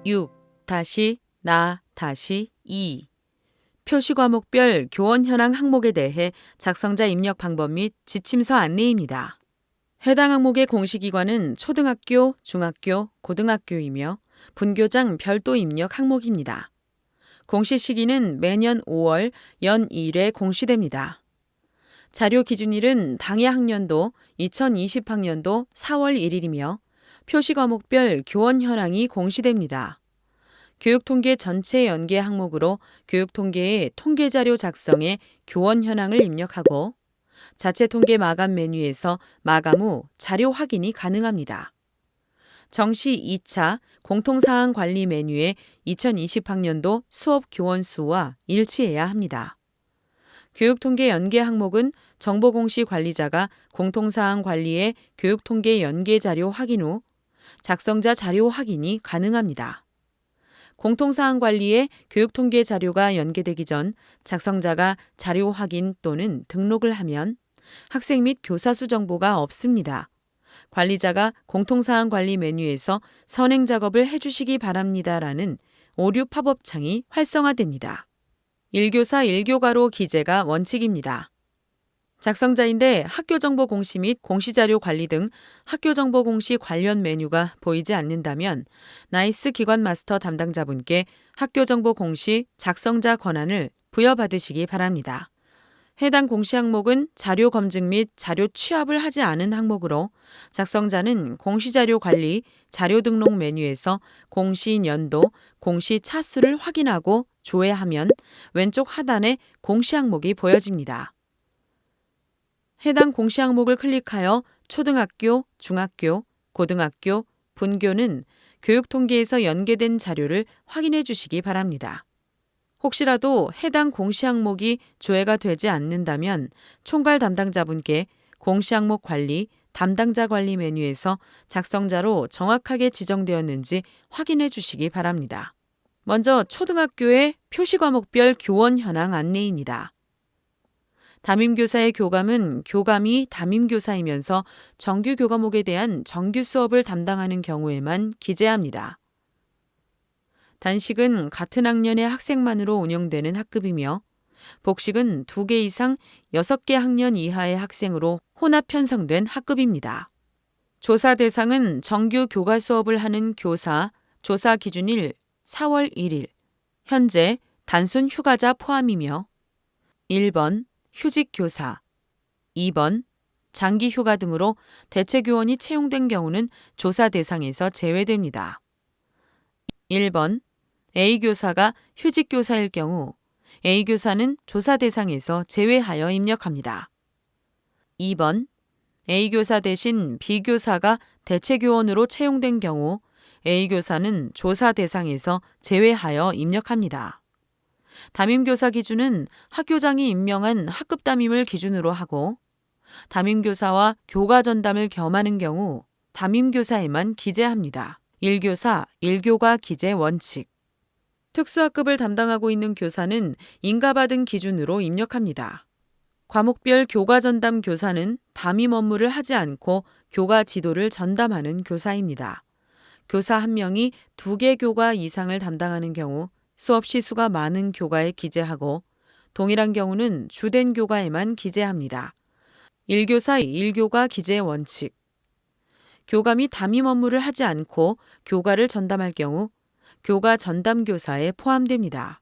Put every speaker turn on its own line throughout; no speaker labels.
6 다시 나 다시 2 표시 과목별 교원 현황 항목에 대해 작성자 입력 방법 및 지침서 안내입니다. 해당 항목의 공시기관은 초등학교, 중학교, 고등학교이며 분교장 별도 입력 항목입니다. 공시 시기는 매년 5월 연 2일에 공시됩니다. 자료 기준일은 당해 학년도 2020학년도 4월 1일이며 표시 과목별 교원 현황이 공시됩니다. 교육통계 전체 연계 항목으로 교육통계의 통계자료 작성에 교원 현황을 입력하고 자체 통계 마감 메뉴에서 마감 후 자료 확인이 가능합니다. 정시 2차 공통사항 관리 메뉴에 2020학년도 수업 교원 수와 일치해야 합니다. 교육통계 연계 항목은 정보공시 관리자가 공통사항 관리에 교육통계 연계 자료 확인 후 작성자 자료 확인이 가능합니다. 공통사항 관리에 교육통계 자료가 연계되기 전 작성자가 자료 확인 또는 등록을 하면 학생 및 교사 수 정보가 없습니다. 관리자가 공통사항 관리 메뉴에서 선행 작업을 해주시기 바랍니다라는 오류 팝업 창이 활성화됩니다. 1교사 1교가로 기재가 원칙입니다. 작성자인데 학교정보 공시 및 공시자료 관리 등 학교정보 공시 관련 메뉴가 보이지 않는다면 나이스 기관 마스터 담당자분께 학교정보 공시 작성자 권한을 부여받으시기 바랍니다. 해당 공시 항목은 자료 검증 및 자료 취합을 하지 않은 항목으로 작성자는 공시자료 관리, 자료 등록 메뉴에서 공시 연도, 공시 차수를 확인하고 조회하면 왼쪽 하단에 공시 항목이 보여집니다. 해당 공시 항목을 클릭하여 초등학교, 중학교, 고등학교, 분교는 교육통계에서 연계된 자료를 확인해 주시기 바랍니다. 혹시라도 해당 공시 항목이 조회가 되지 않는다면 총괄 담당자분께 공시 항목 관리, 담당자 관리 메뉴에서 작성자로 정확하게 지정되었는지 확인해 주시기 바랍니다. 먼저 초등학교의 표시 과목별 교원 현황 안내입니다. 담임교사의 교감은 교감이 담임교사이면서 정규 교과목에 대한 정규 수업을 담당하는 경우에만 기재합니다. 단식은 같은 학년의 학생만으로 운영되는 학급이며 복식은 2개 이상 6개 학년 이하의 학생으로 혼합 편성된 학급입니다. 조사 대상은 정규 교과 수업을 하는 교사, 조사 기준일 4월 1일, 현재 단순 휴가자 포함이며 1번 휴직 교사, 2번 장기 휴가 등으로 대체 교원이 채용된 경우는 조사 대상에서 제외됩니다. 1번 A교사가 휴직 교사일 경우 A교사는 조사 대상에서 제외하여 입력합니다. 2번 A교사 대신 B교사가 대체 교원으로 채용된 경우 A교사는 조사 대상에서 제외하여 입력합니다. 담임교사 기준은 학교장이 임명한 학급 담임을 기준으로 하고 담임교사와 교과 전담을 겸하는 경우 담임교사에만 기재합니다. 1교사 1교과 기재 원칙. 특수학급을 담당하고 있는 교사는 인가받은 기준으로 입력합니다. 과목별 교과 전담 교사는 담임 업무를 하지 않고 교과 지도를 전담하는 교사입니다. 교사 1명이 2개 교과 이상을 담당하는 경우 수업 시수가 많은 교과에 기재하고 동일한 경우는 주된 교과에만 기재합니다. 1교사 1교과 기재 원칙. 교감이 담임 업무를 하지 않고 교과를 전담할 경우 교과 전담 교사에 포함됩니다.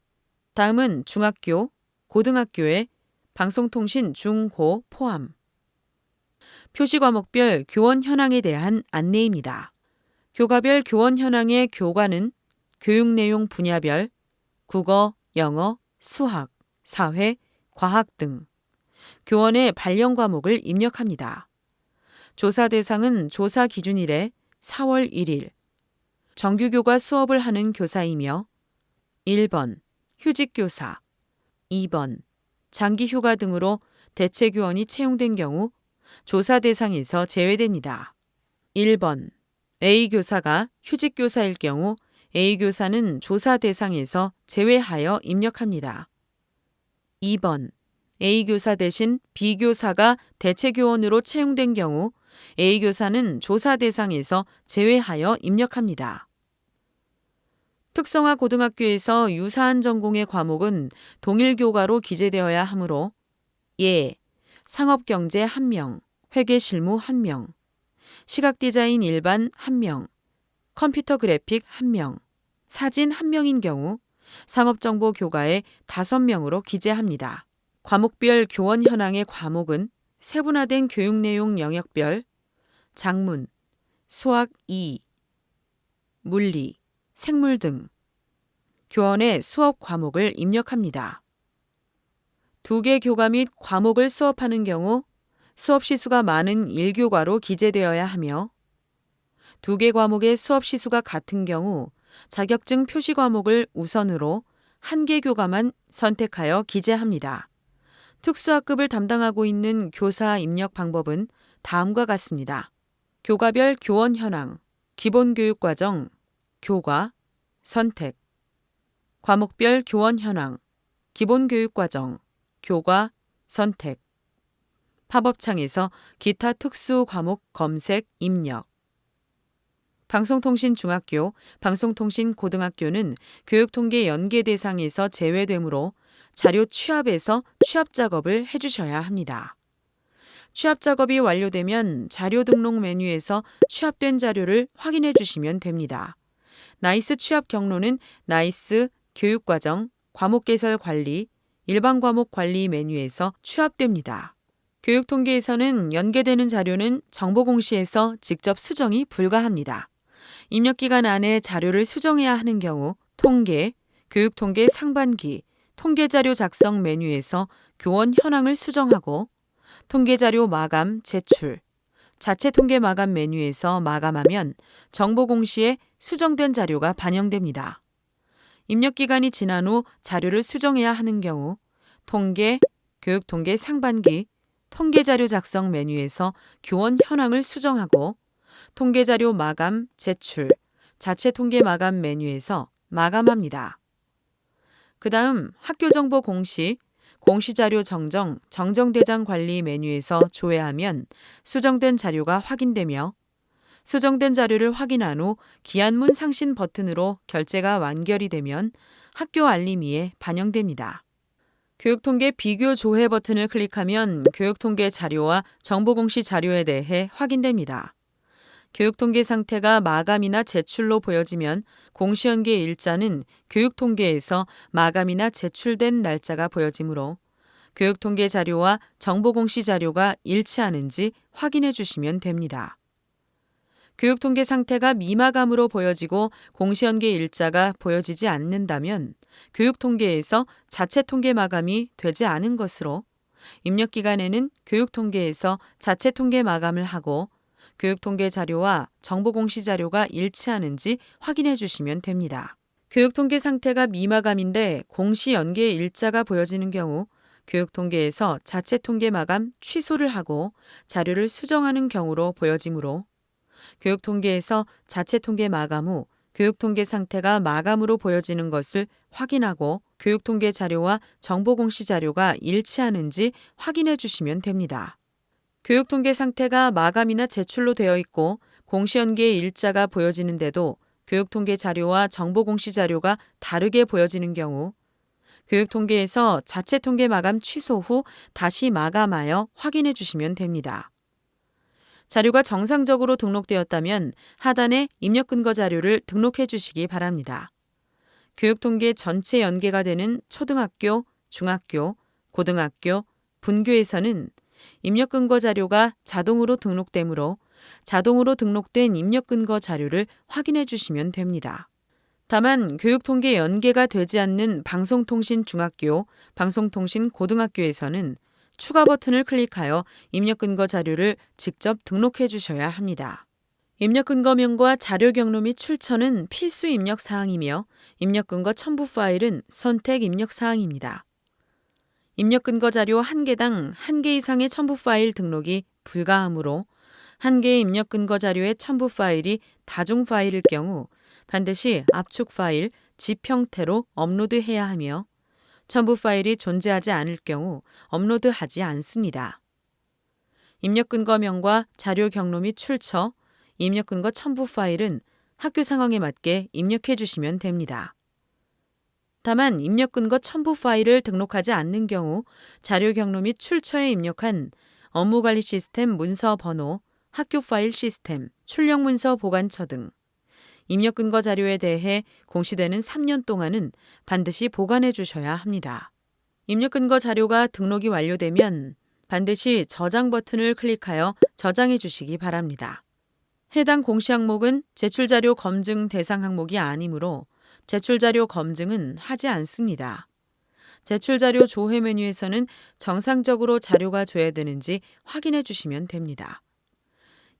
다음은 중학교, 고등학교의 방송통신 중고 포함. 표시 과목별 교원 현황에 대한 안내입니다. 교과별 교원 현황의 교과는 교육 내용 분야별 국어, 영어, 수학, 사회, 과학 등 교원의 발령 과목을 입력합니다. 조사 대상은 조사 기준일에 4월 1일, 정규교과 수업을 하는 교사이며 1번 휴직교사, 2번 장기휴가 등으로 대체 교원이 채용된 경우 조사 대상에서 제외됩니다. 1번 A교사가 휴직교사일 경우 A교사는 조사 대상에서 제외하여 입력합니다. 2번 A교사 대신 B교사가 대체 교원으로 채용된 경우 A교사는 조사 대상에서 제외하여 입력합니다. 특성화 고등학교에서 유사한 전공의 과목은 동일 교과로 기재되어야 하므로 예, 상업경제 1명, 회계실무 1명, 시각디자인 일반 1명, 컴퓨터 그래픽 1명, 사진 1명인 경우 상업정보 교과에 5명으로 기재합니다. 과목별 교원 현황의 과목은 세분화된 교육 내용 영역별 작문, 수학 2, 물리, 생물 등 교원의 수업 과목을 입력합니다. 2개 교과 및 과목을 수업하는 경우 수업 시수가 많은 1교과로 기재되어야 하며 2개 과목의 수업 시수가 같은 경우 자격증 표시 과목을 우선으로 1개 교과만 선택하여 기재합니다. 특수학급을 담당하고 있는 교사 입력 방법은 다음과 같습니다. 교과별 교원 현황, 기본교육과정, 교과, 선택, 과목별 교원 현황, 기본교육과정, 교과, 선택, 팝업창에서 기타 특수 과목 검색, 입력. 방송통신중학교, 방송통신고등학교는 교육통계 연계 대상에서 제외되므로 자료 취합에서 취합 작업을 해주셔야 합니다. 취합 작업이 완료되면 자료 등록 메뉴에서 취합된 자료를 확인해 주시면 됩니다. 나이스 취합 경로는 나이스 교육과정, 과목 개설 관리, 일반 과목 관리 메뉴에서 취합됩니다. 교육통계에서는 연계되는 자료는 정보공시에서 직접 수정이 불가합니다. 입력기간 안에 자료를 수정해야 하는 경우 통계, 교육통계 상반기, 통계자료 작성 메뉴에서 교원 현황을 수정하고 통계자료 마감, 제출, 자체 통계 마감 메뉴에서 마감하면 정보공시에 수정된 자료가 반영됩니다. 입력기간이 지난 후 자료를 수정해야 하는 경우 통계, 교육통계 상반기, 통계자료 작성 메뉴에서 교원 현황을 수정하고 통계자료 마감, 제출, 자체 통계 마감 메뉴에서 마감합니다. 그 다음 학교정보 공시, 공시자료 정정, 정정대장 관리 메뉴에서 조회하면 수정된 자료가 확인되며 수정된 자료를 확인한 후 기한문 상신 버튼으로 결제가 완결이 되면 학교 알림이에 반영됩니다. 교육통계 비교 조회 버튼을 클릭하면 교육통계 자료와 정보공시 자료에 대해 확인됩니다. 교육통계 상태가 마감이나 제출로 보여지면 공시연계 일자는 교육통계에서 마감이나 제출된 날짜가 보여지므로 교육통계 자료와 정보공시 자료가 일치하는지 확인해 주시면 됩니다. 교육통계 상태가 미마감으로 보여지고 공시연계 일자가 보여지지 않는다면 교육통계에서 자체 통계 마감이 되지 않은 것으로 입력기간에는 교육통계에서 자체 통계 마감을 하고 교육통계 자료와 정보공시 자료가 일치하는지 확인해 주시면 됩니다. 교육통계 상태가 미마감인데 공시 연계 일자가 보여지는 경우 교육통계에서 자체 통계 마감 취소를 하고 자료를 수정하는 경우로 보여지므로 교육통계에서 자체 통계 마감 후 교육통계 상태가 마감으로 보여지는 것을 확인하고 교육통계 자료와 정보공시 자료가 일치하는지 확인해 주시면 됩니다. 교육통계 상태가 마감이나 제출로 되어 있고 공시연계의 일자가 보여지는데도 교육통계 자료와 정보공시 자료가 다르게 보여지는 경우 교육통계에서 자체 통계 마감 취소 후 다시 마감하여 확인해 주시면 됩니다. 자료가 정상적으로 등록되었다면 하단에 입력 근거 자료를 등록해 주시기 바랍니다. 교육통계 전체 연계가 되는 초등학교, 중학교, 고등학교, 분교에서는 입력 근거 자료가 자동으로 등록되므로 자동으로 등록된 입력 근거 자료를 확인해 주시면 됩니다. 다만 교육통계 연계가 되지 않는 방송통신중학교, 방송통신고등학교에서는 추가 버튼을 클릭하여 입력 근거 자료를 직접 등록해 주셔야 합니다. 입력 근거명과 자료 경로 및 출처는 필수 입력 사항이며 입력 근거 첨부 파일은 선택 입력 사항입니다. 입력 근거 자료 1개당 1개 이상의 첨부 파일 등록이 불가하므로 1개의 입력 근거 자료의 첨부 파일이 다중 파일일 경우 반드시 압축 파일, zip 형태로 업로드해야 하며 첨부 파일이 존재하지 않을 경우 업로드하지 않습니다. 입력 근거명과 자료 경로 및 출처, 입력 근거 첨부 파일은 학교 상황에 맞게 입력해 주시면 됩니다. 다만 입력 근거 첨부 파일을 등록하지 않는 경우 자료 경로 및 출처에 입력한 업무관리 시스템 문서 번호, 학교 파일 시스템, 출력 문서 보관처 등 입력 근거 자료에 대해 공시되는 3년 동안은 반드시 보관해 주셔야 합니다. 입력 근거 자료가 등록이 완료되면 반드시 저장 버튼을 클릭하여 저장해 주시기 바랍니다. 해당 공시 항목은 제출자료 검증 대상 항목이 아니므로 제출자료 검증은 하지 않습니다. 제출자료 조회 메뉴에서는 정상적으로 자료가 조회되는지 확인해 주시면 됩니다.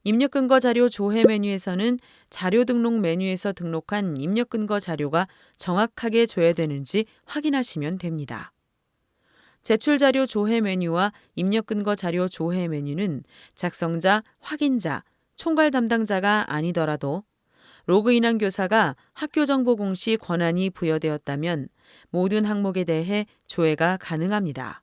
입력 근거 자료 조회 메뉴에서는 자료 등록 메뉴에서 등록한 입력 근거 자료가 정확하게 조회되는지 확인하시면 됩니다. 제출자료 조회 메뉴와 입력 근거 자료 조회 메뉴는 작성자, 확인자, 총괄 담당자가 아니더라도 로그인한 교사가 학교정보 공시 권한이 부여되었다면 모든 항목에 대해 조회가 가능합니다.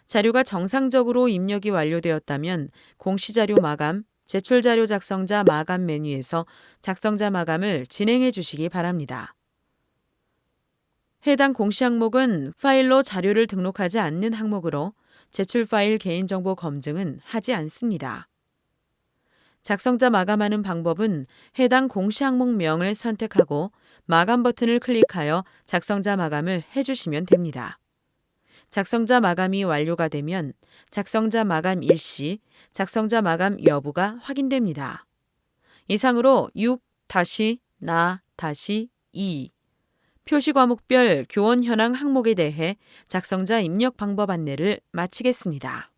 자료가 정상적으로 입력이 완료되었다면 공시자료 마감, 제출자료 작성자 마감 메뉴에서 작성자 마감을 진행해 주시기 바랍니다. 해당 공시 항목은 파일로 자료를 등록하지 않는 항목으로 제출 파일 개인정보 검증은 하지 않습니다. 작성자 마감하는 방법은 해당 공시 항목명을 선택하고 마감 버튼을 클릭하여 작성자 마감을 해주시면 됩니다. 작성자 마감이 완료가 되면 작성자 마감 일시, 작성자 마감 여부가 확인됩니다. 이상으로 6-나-2 표시 과목별 교원 현황 항목에 대해 작성자 입력 방법 안내를 마치겠습니다.